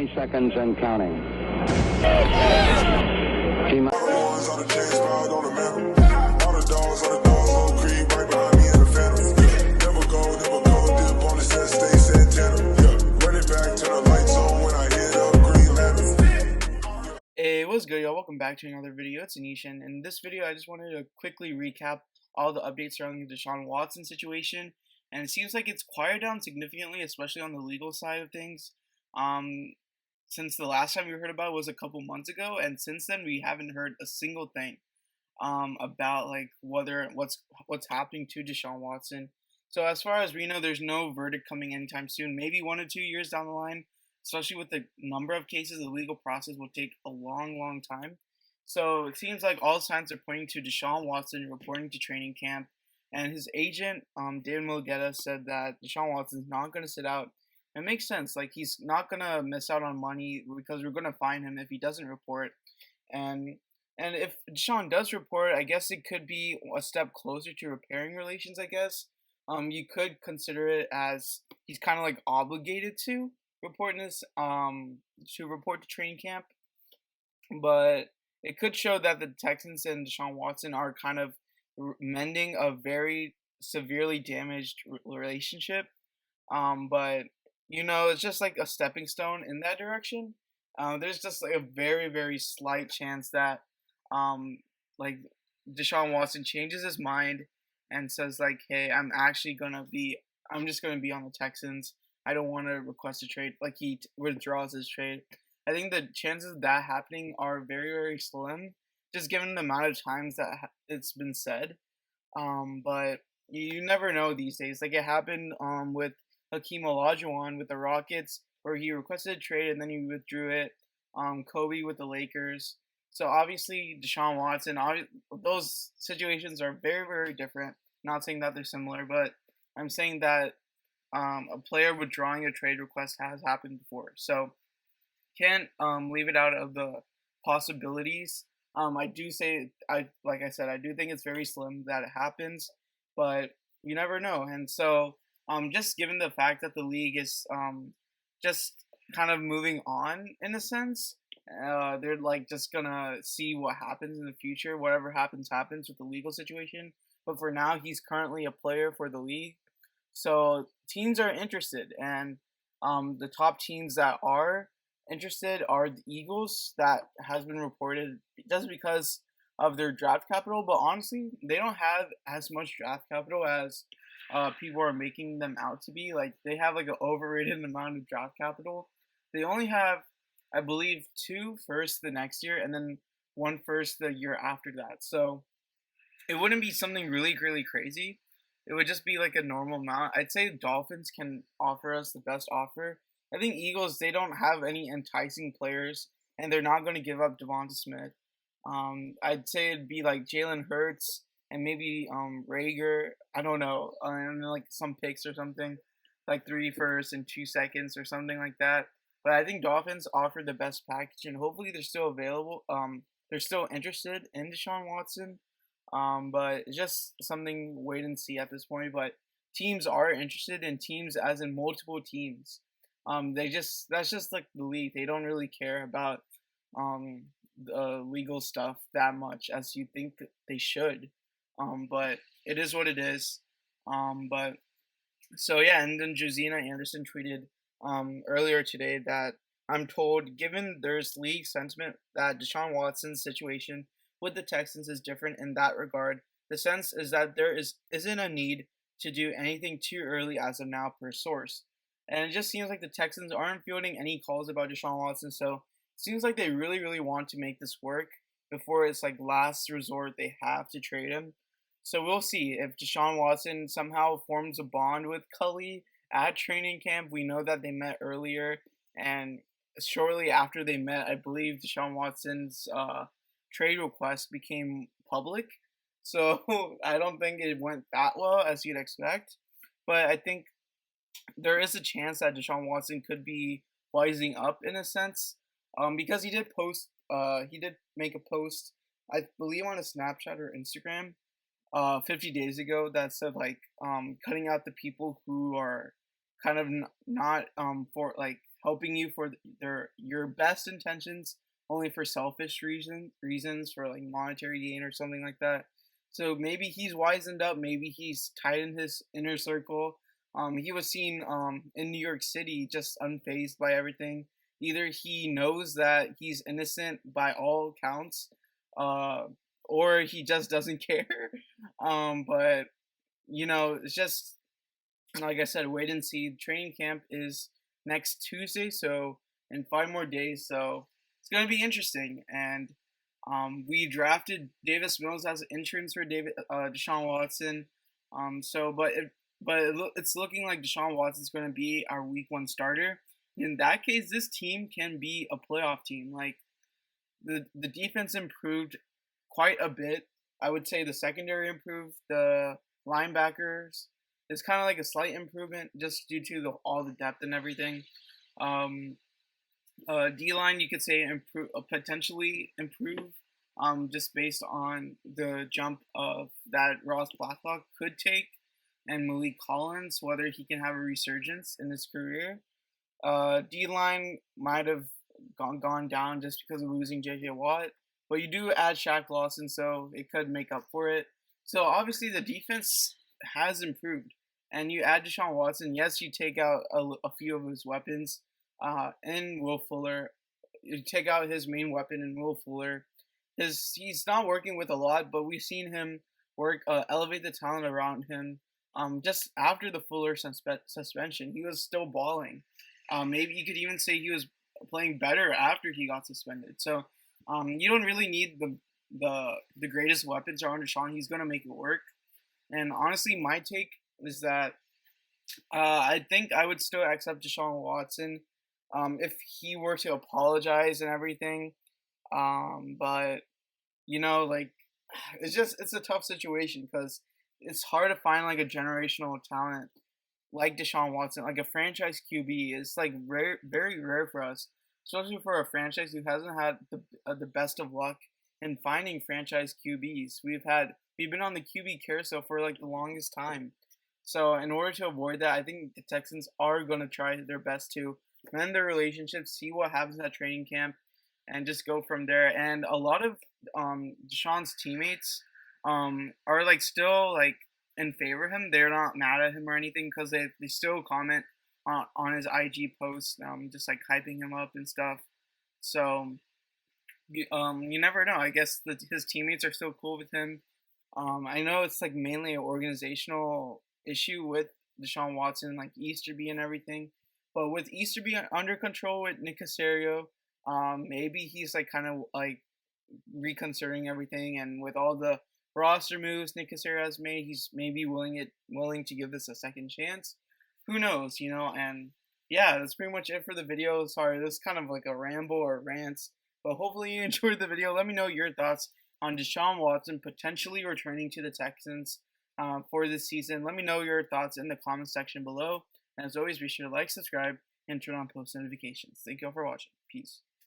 30 seconds and counting. Hey, what's good, y'all? Welcome back to another video. It's Anish, and in this video, I just wanted to quickly recap all the updates surrounding the Deshaun Watson situation. And it seems like it's quieted down significantly, especially on the legal side of things. Since the last time we heard about it was a couple months ago, and since then we haven't heard a single thing about like what's happening to Deshaun Watson. So as far as we know, there's no verdict coming anytime soon. Maybe 1 to 2 years down the line. Especially with the number of cases, the legal process will take a long time. So it seems like all signs are pointing to Deshaun Watson reporting to training camp. And his agent, Damian, said that Deshaun Watson is not going to sit out. It makes sense. Like, he's not going to miss out on money because we're going to fine him if he doesn't report. And if Deshaun does report, I guess it could be a step closer to repairing relations, I guess. You could consider it as he's kind of like obligated to report to training camp, but it could show that the Texans and Deshaun Watson are kind of mending a very severely damaged relationship. But it's just like a stepping stone in that direction. There's just like a very slight chance that like Deshaun Watson changes his mind and says like, hey, I'm just gonna be on the Texans. I don't want to request a trade. Like, he withdraws his trade. I think the chances of that happening are very slim, just given the amount of times that it's been said. But you never know these days. Like, it happened with Hakeem Olajuwon with the Rockets, where he requested a trade and then he withdrew it. Kobe with the Lakers. So obviously Deshaun Watson, those situations are very different. Not saying that they're similar, but I'm saying that a player withdrawing a trade request has happened before, so can't leave it out of the possibilities. I do think it's very slim that it happens, but you never know. And so just given the fact that the league is just kind of moving on in a sense, they're like just gonna see what happens in the future. Whatever happens with the legal situation, but for now he's currently a player for the league. So teams are interested, and the top teams that are interested are the Eagles. That has been reported just because of their draft capital, but honestly, they don't have as much draft capital as people are making them out to be. Like, they have like an overrated amount of draft capital. They only have, I believe, 2 firsts the next year, and then 1 first the year after that. So it wouldn't be something really crazy. It would just be like a normal amount. I'd say Dolphins can offer us the best offer. I think Eagles, they don't have any enticing players, and they're not going to give up Devonta Smith. I'd say it'd be like Jalen Hurts and maybe Rager. I don't know, and like some picks or something, like 3 firsts and 2 seconds or something like that. But I think Dolphins offer the best package, and hopefully they're still available. They're still interested in Deshaun Watson. But it's just something wait and see at this point. But teams are interested in teams, as in multiple teams. That's just like the league. They don't really care about the legal stuff that much as you think that they should. But it is what it is. But so yeah, and then Josina Anderson tweeted earlier today that I'm told, given there's league sentiment, that Deshaun Watson's situation with the Texans is different in that regard. The sense is that there isn't a need to do anything too early as of now, per source. And it just seems like the Texans aren't fielding any calls about Deshaun Watson, so it seems like they really want to make this work before it's like last resort they have to trade him. So we'll see if Deshaun Watson somehow forms a bond with Cully at training camp. We know that they met earlier, and shortly after they met, I believe Deshaun Watson's trade request became public. So I don't think it went that well as you'd expect. But I think there is a chance that Deshaun Watson could be wising up in a sense. Because he did make a post, I believe on a Snapchat or Instagram, 50 days ago that said like cutting out the people who are kind of not for like helping you for your best intentions, only for selfish reasons for like monetary gain or something like that. So maybe he's wisened up. Maybe he's tightened his inner circle. He was seen in New York City just unfazed by everything. Either he knows that he's innocent by all counts, uh, or he just doesn't care. But it's just like I said, wait and see. Training camp is next Tuesday, so in 5 more days. So it's gonna be interesting. And we drafted Davis Mills as insurance for Deshaun Watson. It's looking like Deshaun Watson is gonna be our Week 1 starter. In that case, this team can be a playoff team. Like the defense improved quite a bit. I would say the secondary improved. The linebackers is kind of like a slight improvement just due to all the depth and everything. Um, D line, you could say potentially improve, just based on the jump of that Ross Blacklock could take, and Malik Collins, whether he can have a resurgence in his career. D line might have gone down just because of losing J.J. Watt, but you do add Shaq Lawson, so it could make up for it. So obviously the defense has improved, and you add Deshaun Watson. Yes, you take out a few of his weapons, and Will Fuller. You take out his main weapon in Will Fuller. He's not working with a lot, but we've seen him work, elevate the talent around him. Just after the Fuller suspension, he was still balling. Maybe you could even say he was playing better after he got suspended. So you don't really need the greatest weapons around Deshaun. He's gonna make it work. And honestly, my take is that I think I would still accept Deshaun Watson if he were to apologize and everything. But like it's a tough situation because it's hard to find like a generational talent like Deshaun Watson, like a franchise QB. Is like rare, very rare for us, especially for a franchise who hasn't had the best of luck in finding franchise QBs. We've been on the QB carousel for like the longest time. So in order to avoid that, I think the Texans are going to try their best to mend their relationship, see what happens at training camp, and just go from there. And a lot of Deshaun's teammates are like still like in favor of him. They're not mad at him or anything because they still comment on his IG posts, just like hyping him up and stuff. So you never know. I guess his teammates are still cool with him. I know it's like mainly an organizational issue with Deshaun Watson, like Easterby and everything. But with Easterby under control with Nick Caserio, maybe he's like kind of like reconsidering everything, and with all the roster moves Nick Caserio has made, he's maybe willing to give this a second chance. Who knows, And yeah, that's pretty much it for the video. Sorry, this is kind of like a ramble or rant, but hopefully you enjoyed the video. Let me know your thoughts on Deshaun Watson potentially returning to the Texans for this season. Let me know your thoughts in the comment section below. And as always, be sure to like, subscribe, and turn on post notifications. Thank you all for watching. Peace.